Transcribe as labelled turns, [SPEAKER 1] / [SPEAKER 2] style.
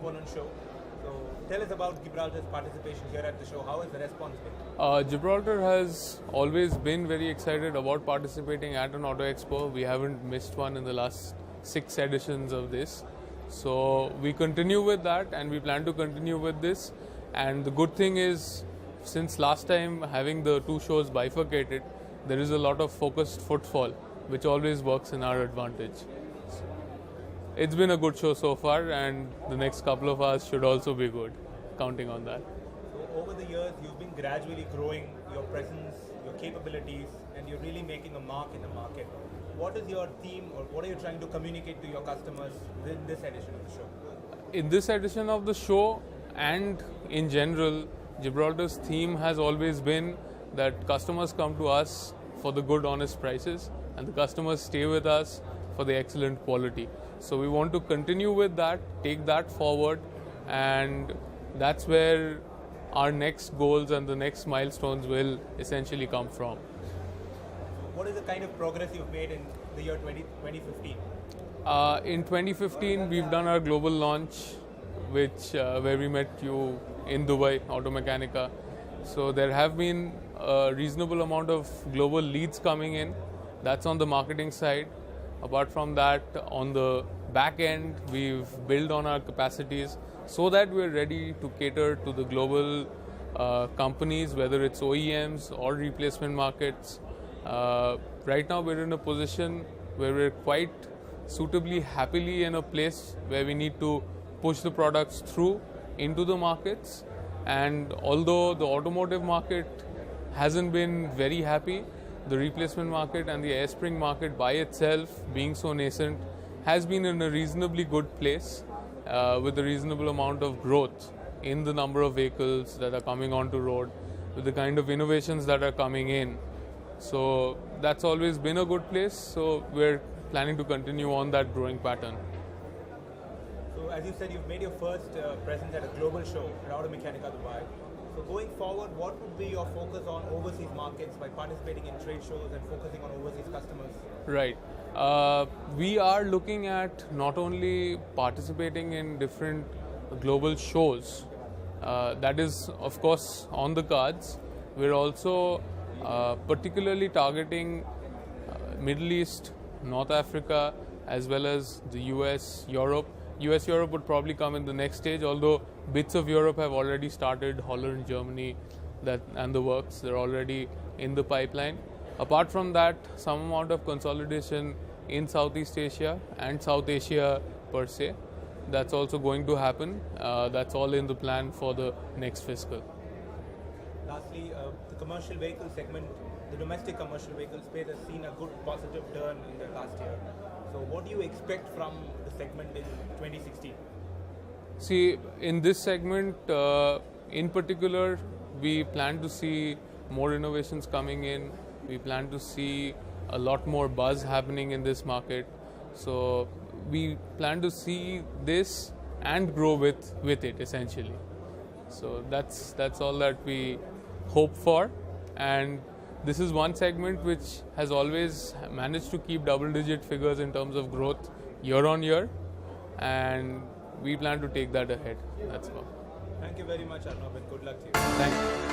[SPEAKER 1] component show. So tell us about Gibraltar's participation here at the show. How has the response been?
[SPEAKER 2] Gibraltar has always been very excited about participating at an auto expo. We haven't missed one in the last 6 editions of this. So we continue with that, and we plan to continue with this. And the good thing is, since last time having the 2 shows bifurcated, there is a lot of focused footfall, which always works in our advantage. It's been a good show so far, and the next couple of hours should also be good, counting on that.
[SPEAKER 1] So over the years, you've been gradually growing your presence, your capabilities, and you're really making a mark in the market. What is your theme, or what are you trying to communicate to your customers in this edition of the show?
[SPEAKER 2] In this edition of the show, and in general, Gibraltar's theme has always been that customers come to us for the good, honest prices, and the customers stay with us for the excellent quality. So we want to continue with that, take that forward, and that's where our next goals and the next milestones will essentially come from.
[SPEAKER 1] What is the kind of progress you've made in the year 2015?
[SPEAKER 2] In 2015, we've done our global launch, where we met you in Dubai, Automechanica. So there have been a reasonable amount of global leads coming in. That's on the marketing side. Apart from that, on the back end, we've built on our capacities so that we're ready to cater to the global companies, whether it's OEMs or replacement markets. Right now, we're in a position where we're quite suitably, happily in a place where we need to push the products through into the markets. And although the automotive market hasn't been very happy, the replacement market and the air spring market by itself, being so nascent, has been in a reasonably good place with a reasonable amount of growth in the number of vehicles that are coming onto road, with the kind of innovations that are coming in. So that's always been a good place. So we're planning to continue on that growing pattern.
[SPEAKER 1] So as you said, you've made your first presence at a global show at Automechanica Dubai. So going forward, what would be your focus on overseas markets by participating in trade shows and focusing on overseas customers?
[SPEAKER 2] Right. We are looking at not only participating in different global shows, that is of course on the cards. We're also particularly targeting Middle East, North Africa, as well as the US, Europe. US-Europe would probably come in the next stage, although bits of Europe have already started, Holland, Germany, and the works, they're already in the pipeline. Apart from that, some amount of consolidation in Southeast Asia and South Asia per se, that's also going to happen. That's all in the plan for the next fiscal.
[SPEAKER 1] Lastly, the commercial vehicle segment, the domestic commercial vehicle space has seen a good positive turn in the last year. So what do you expect from the segment in 2016?
[SPEAKER 2] See, in this segment in particular, we plan to see more innovations coming in. We plan to see a lot more buzz happening in this market. So we plan to see this and grow with it essentially. So that's all that we hope for. And this is one segment which has always managed to keep double-digit figures in terms of growth year on year, and we plan to take that ahead. That's all.
[SPEAKER 1] Thank you very much, Arnab, and good luck to you.
[SPEAKER 2] Thank you.